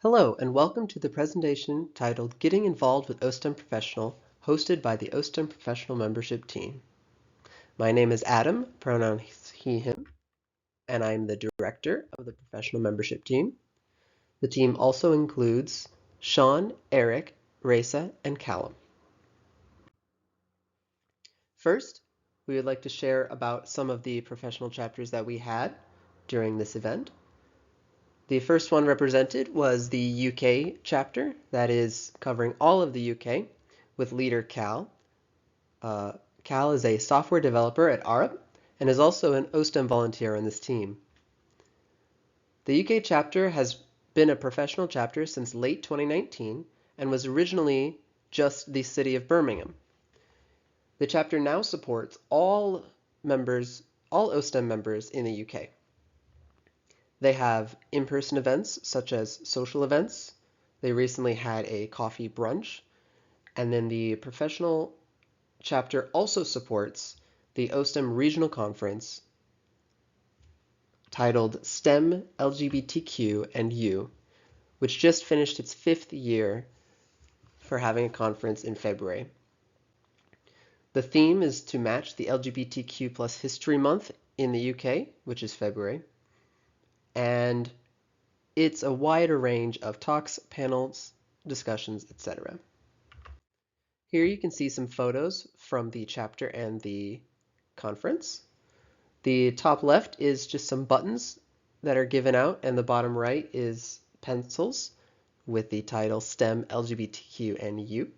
Hello, and welcome to the presentation titled Getting Involved with oSTEM Professional, hosted by the oSTEM Professional Membership Team. My name is Adam, pronouns he, him, and I'm the director of the Professional Membership Team. The team also includes Sean, Eric, Raisa, and Callum. First, we would like to share about some of the professional chapters that we had during this event. The first one represented was the UK chapter, that is covering all of the UK, with leader Cal. Cal is a software developer at Arup and is also an oSTEM volunteer on this team. The UK chapter has been a professional chapter since late 2019 and was originally just the city of Birmingham. The chapter now supports all oSTEM members in the UK. They have in-person events such as social events. They recently had a coffee brunch. And then the professional chapter also supports the oSTEM Regional Conference titled STEM LGBTQ and U, which just finished its 5th year for having a conference in February. The theme is to match the LGBTQ plus History Month in the UK, which is February. And it's a wider range of talks, panels, discussions, etc. Here you can see some photos from the chapter and the conference. The top left is just some buttons that are given out, and the bottom right is pencils with the title STEM LGBTQ and U.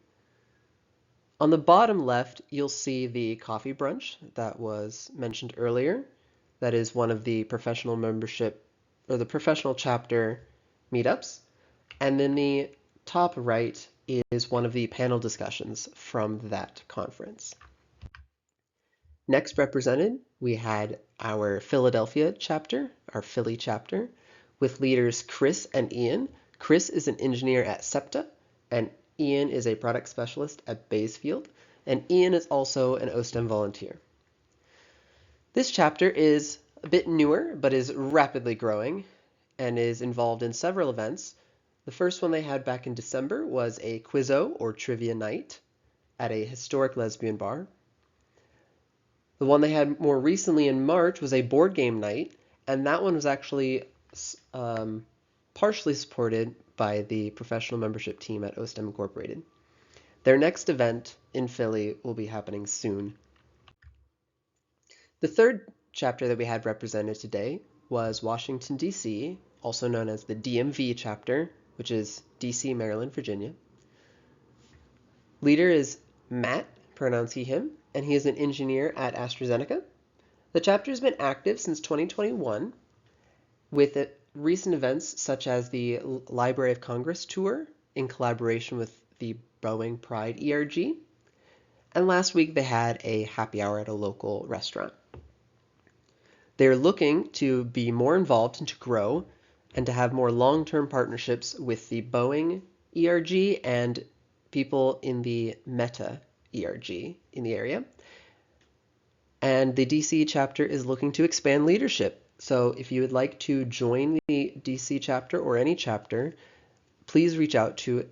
On the bottom left, you'll see the coffee brunch that was mentioned earlier. That is one of the professional membership or the professional chapter meetups. And then the top right is one of the panel discussions from that conference. Next represented, we had our Philadelphia chapter, our Philly chapter, with leaders Chris and Ian. Chris is an engineer at SEPTA, and Ian is a product specialist at Baysfield, and Ian is also an oSTEM volunteer. This chapter is a bit newer, but is rapidly growing and is involved in several events. The first one they had back in December was a Quizzo or trivia night at a historic lesbian bar. The one they had more recently in March was a board game night, and that one was actually partially supported by the professional membership team at oSTEM Incorporated. Their next event in Philly will be happening soon. The third chapter that we had represented today was Washington, D.C., also known as the DMV chapter, which is D.C., Maryland, Virginia. Leader is Matt, pronouns he, him, and he is an engineer at AstraZeneca. The chapter has been active since 2021 with recent events such as the Library of Congress tour in collaboration with the Boeing Pride ERG. And last week they had a happy hour at a local restaurant. They're looking to be more involved and to grow and to have more long-term partnerships with the Boeing ERG and people in the Meta ERG in the area. And the DC chapter is looking to expand leadership. So if you would like to join the DC chapter or any chapter, please reach out to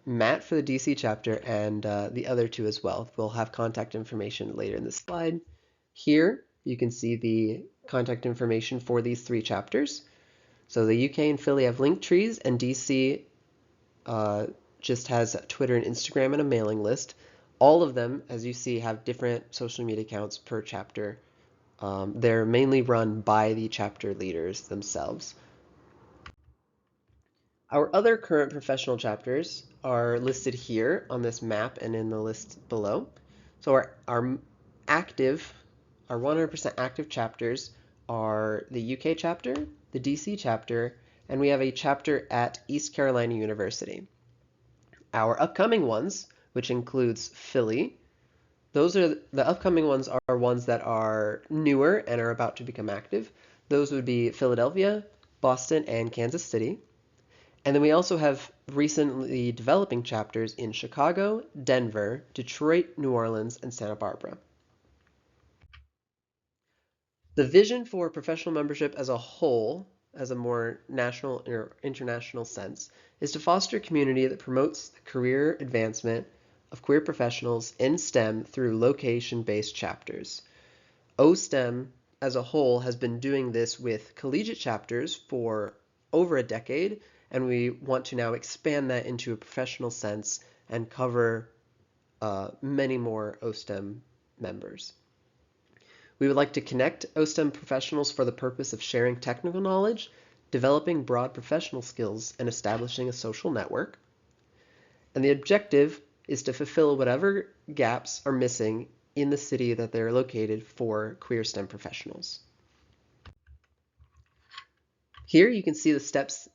Matt for the DC chapter and the other two as well. We'll have contact information later in the slide. Here you can see the contact information for these 3 chapters. So the UK and Philly have link trees, and DC just has Twitter and Instagram and a mailing list. All of them, as you see, have different social media accounts per chapter. They're mainly run by the chapter leaders themselves. Our other current professional chapters are listed here on this map and in the list below. So our 100% active chapters are the UK chapter, the DC chapter, and we have a chapter at East Carolina University. Our upcoming ones, which includes Philly, the upcoming ones are ones that are newer and are about to become active. Those would be Philadelphia, Boston, and Kansas City. And then we also have recently developing chapters in Chicago, Denver, Detroit, New Orleans, and Santa Barbara. The vision for professional membership as a whole as a more national or international sense, is to foster a community that promotes the career advancement of queer professionals in STEM through location-based chapters. oSTEM as a whole has been doing this with collegiate chapters for over a decade, and we want to now expand that into a professional sense and cover many more oSTEM members. We would like to connect oSTEM professionals for the purpose of sharing technical knowledge, developing broad professional skills, and establishing a social network. And the objective is to fulfill whatever gaps are missing in the city that they're located for queer STEM professionals. Here you can see the steps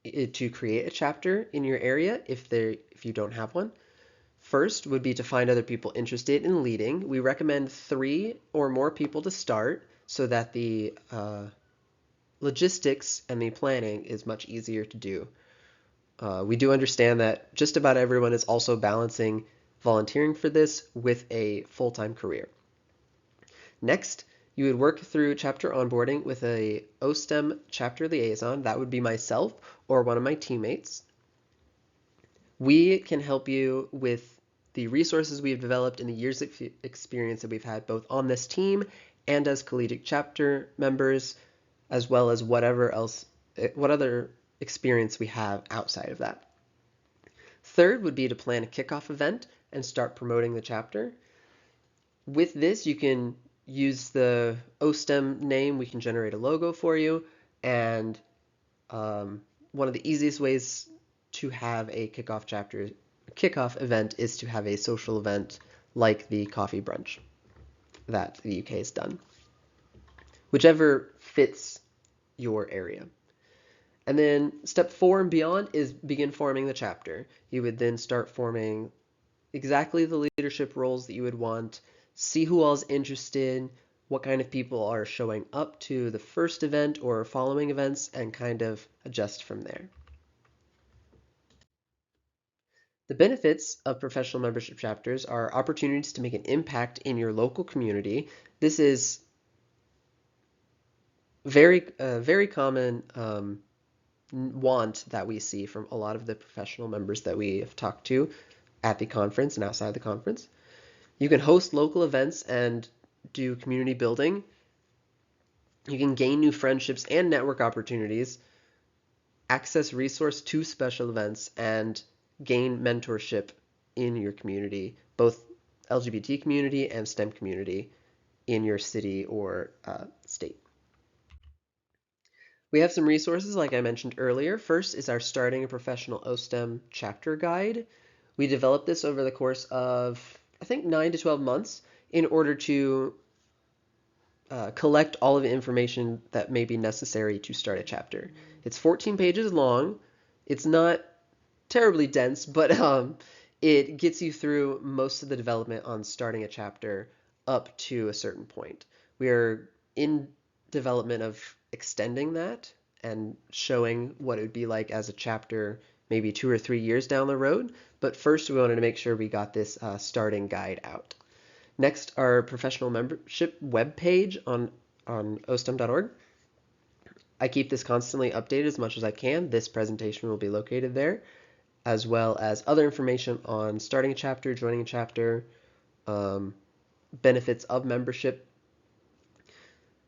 to create a chapter in your area if you don't have one. First would be to find other people interested in leading. We recommend 3 or more people to start so that the logistics and the planning is much easier to do. We do understand that just about everyone is also balancing volunteering for this with a full-time career. Next, you would work through chapter onboarding with a oSTEM chapter liaison. That would be myself or one of my teammates. We can help you with the resources we've developed in the years of experience that we've had both on this team and as collegiate chapter members, as well as what other experience we have outside of that. Third would be to plan a kickoff event and start promoting the chapter. With this, you can use the oSTEM name. We can generate a logo for you, and one of the easiest ways to have a kickoff event is to have a social event like the coffee brunch that the UK has done, whichever fits your area. And then step 4 and beyond is begin forming the chapter. You would then start forming exactly the leadership roles that you would want, see who all is interested, what kind of people are showing up to the first event or following events, and kind of adjust from there. The benefits of professional membership chapters are opportunities to make an impact in your local community. This is very common want that we see from a lot of the professional members that we have talked to at the conference and outside the conference. You can host local events and do community building. You can gain new friendships and network opportunities, access resource to special events, and gain mentorship in your community, both LGBT community and STEM community in your city or state. We have some resources like I mentioned earlier. First is our Starting a Professional oSTEM chapter guide. We developed this over the course of, I think, 9 to 12 months in order to collect all of the information that may be necessary to start a chapter. It's 14 pages long. It's not terribly dense, but it gets you through most of the development on starting a chapter up to a certain point. We are in development of extending that and showing what it would be like as a chapter maybe 2 or 3 years down the road, but first we wanted to make sure we got this starting guide out. Next, our professional membership webpage on ostem.org. I keep this constantly updated as much as I can. This presentation will be located there, as well as other information on starting a chapter, joining a chapter, benefits of membership.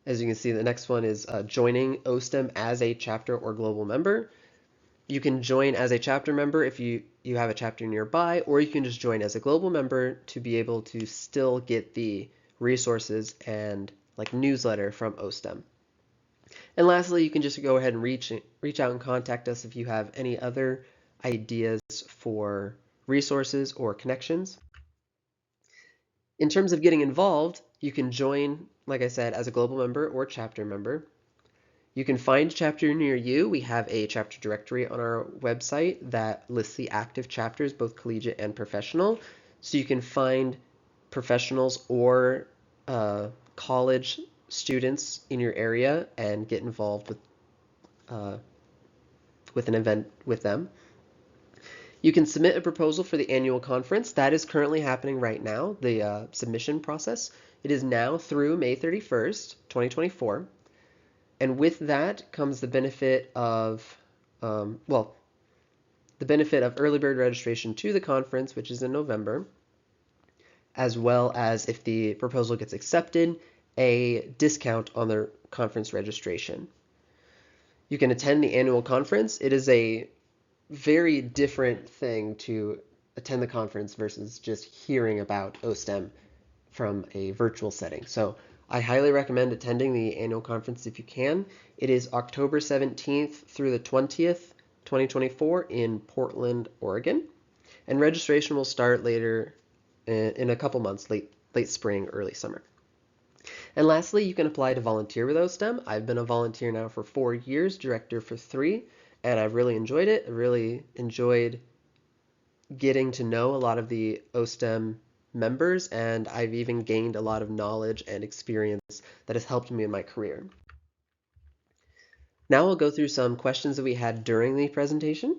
As you can see, the next one is joining oSTEM as a chapter or global member. You can join as a chapter member if you have a chapter nearby, or you can just join as a global member to be able to still get the resources and like newsletter from oSTEM. And lastly, you can just go ahead and reach out and contact us if you have any other ideas for resources or connections. In terms of getting involved, you can join, like I said, as a global member or chapter member. You can find a chapter near you. We have a chapter directory on our website that lists the active chapters, both collegiate and professional. So you can find professionals or college students in your area and get involved with an event with them. You can submit a proposal for the annual conference. That is currently happening right now, the submission process. It is now through May 31st, 2024. And with that comes the benefit of, well, the benefit of early bird registration to the conference, which is in November, as well as, if the proposal gets accepted, a discount on the conference registration. You can attend the annual conference. It is a very different thing to attend the conference versus just hearing about oSTEM from a virtual setting. So I highly recommend attending the annual conference if you can. It is October 17th through the 20th, 2024 in Portland, Oregon. And registration will start later in a couple months, late spring, early summer. And lastly, you can apply to volunteer with oSTEM. I've been a volunteer now for 4 years, director for 3, and I've really enjoyed it. I really enjoyed getting to know a lot of the oSTEM members, and I've even gained a lot of knowledge and experience that has helped me in my career. Now we'll go through some questions that we had during the presentation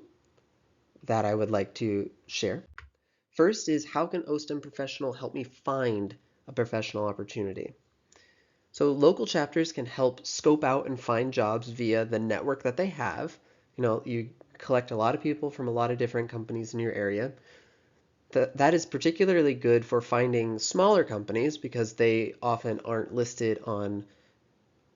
that I would like to share. First is, how can oSTEM professional help me find a professional opportunity? So local chapters can help scope out and find jobs via the network that they have. You collect a lot of people from a lot of different companies in your area. That is particularly good for finding smaller companies because they often aren't listed on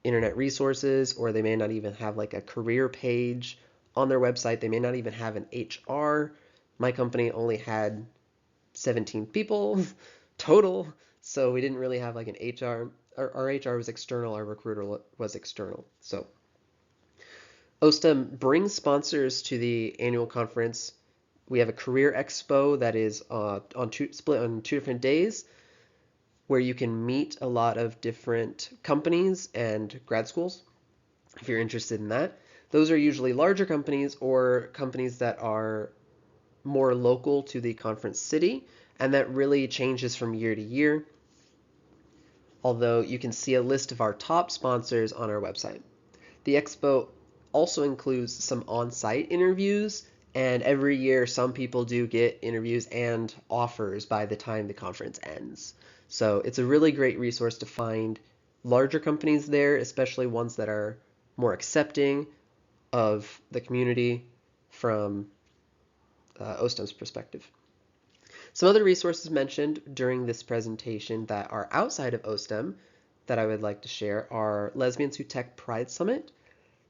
internet resources, or they may not even have like a career page on their website. They may not even have an HR. My company only had 17 people total, so we didn't really have like an HR. Our HR was external, our recruiter was external. So oSTEM brings sponsors to the annual conference. We have a career expo that is split on 2 different days, where you can meet a lot of different companies and grad schools if you're interested in that. Those are usually larger companies or companies that are more local to the conference city, and that really changes from year to year, although you can see a list of our top sponsors on our website. The expo also includes some on-site interviews, and every year some people do get interviews and offers by the time the conference ends. So it's a really great resource to find larger companies there, especially ones that are more accepting of the community from oSTEM's perspective. Some other resources mentioned during this presentation that are outside of oSTEM that I would like to share are Lesbians Who Tech Pride Summit.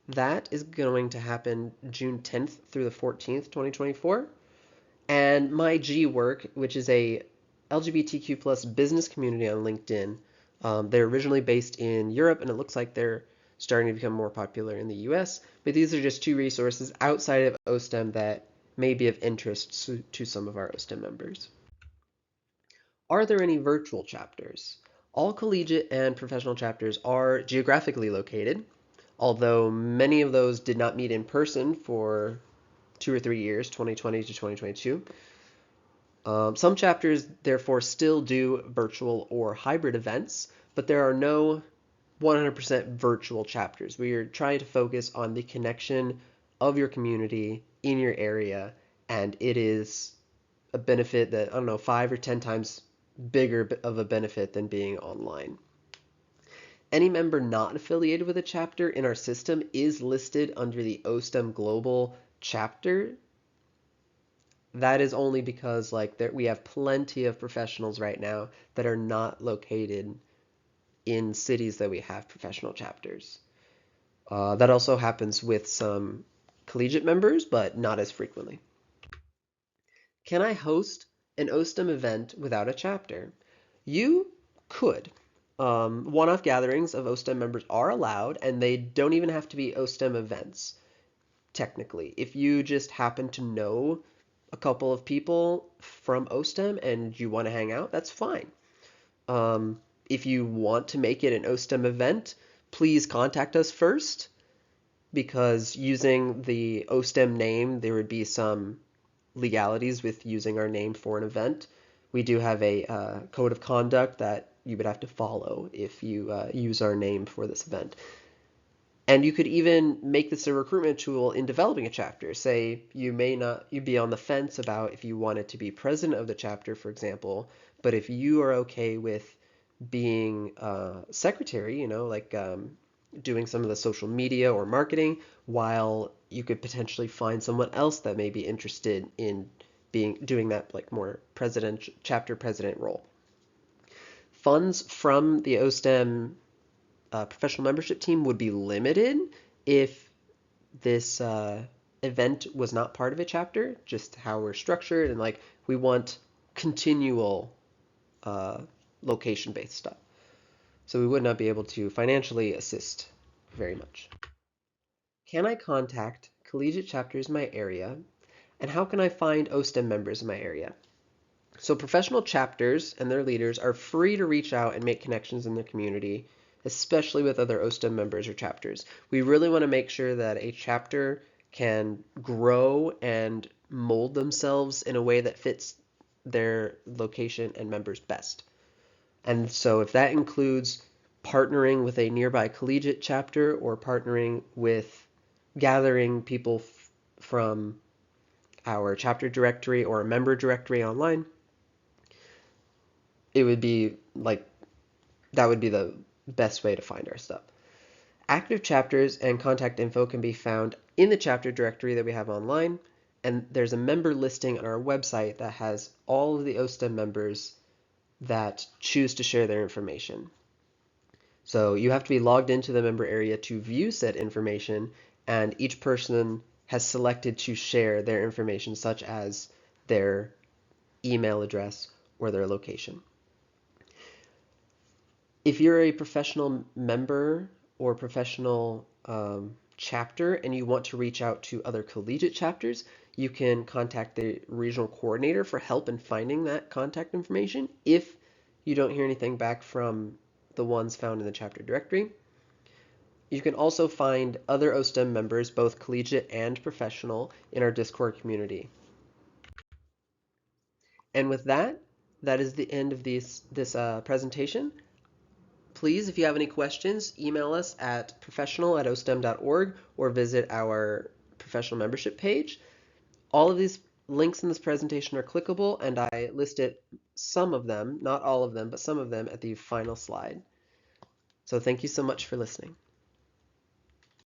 That is going to happen June 10th through the 14th, 2024. And My G Work, which is a LGBTQ plus business community on LinkedIn. They're originally based in Europe, and it looks like they're starting to become more popular in the US. But these are just 2 resources outside of oSTEM that may be of interest to some of our oSTEM members. Are there any virtual chapters? All collegiate and professional chapters are geographically located, although many of those did not meet in person for 2 or 3 years, 2020 to 2022. Some chapters, therefore, still do virtual or hybrid events, but there are no 100% virtual chapters. We are trying to focus on the connection of your community in your area, and it is a benefit that, I don't know, 5 or 10 times bigger of a benefit than being online. Any member not affiliated with a chapter in our system is listed under the oSTEM Global chapter. That is only because we have plenty of professionals right now that are not located in cities that we have professional chapters. That also happens with some collegiate members, but not as frequently. Can I host an oSTEM event without a chapter? You could. One-off gatherings of oSTEM members are allowed, and they don't even have to be oSTEM events, technically. If you just happen to know a couple of people from oSTEM and you want to hang out, that's fine. If you want to make it an oSTEM event, please contact us first, because using the oSTEM name, there would be some legalities with using our name for an event. We do have a code of conduct that you would have to follow if you use our name for this event. And you could even make this a recruitment tool in developing a chapter. Say you'd be on the fence about if you wanted to be president of the chapter, for example, but if you are okay with being secretary, doing some of the social media or marketing, while you could potentially find someone else that may be interested in doing that like more chapter president role. Funds from the oSTEM professional membership team would be limited if this event was not part of a chapter, just how we're structured, and like we want continual location-based stuff. So we would not be able to financially assist very much. Can I contact collegiate chapters in my area? And how can I find oSTEM members in my area? So professional chapters and their leaders are free to reach out and make connections in the community, especially with other oSTEM members or chapters. We really want to make sure that a chapter can grow and mold themselves in a way that fits their location and members best. And so if that includes partnering with a nearby collegiate chapter or partnering with gathering people from our chapter directory or a member directory online, it would be like that would be the best way to find our stuff. Active chapters and contact info can be found in the chapter directory that we have online, and there's a member listing on our website that has all of the oSTEM members that choose to share their information. So you have to be logged into the member area to view said information, and each person has selected to share their information, such as their email address or their location. If you're a professional member or professional chapter and you want to reach out to other collegiate chapters, you can contact the regional coordinator for help in finding that contact information if you don't hear anything back from the ones found in the chapter directory. You can also find other oSTEM members, both collegiate and professional, in our Discord community. And with that, that is the end of this presentation. Please, if you have any questions, email us at professional@ostem.org or visit our professional membership page. All of these links in this presentation are clickable, and I listed some of them, not all of them, but some of them at the final slide. So thank you so much for listening.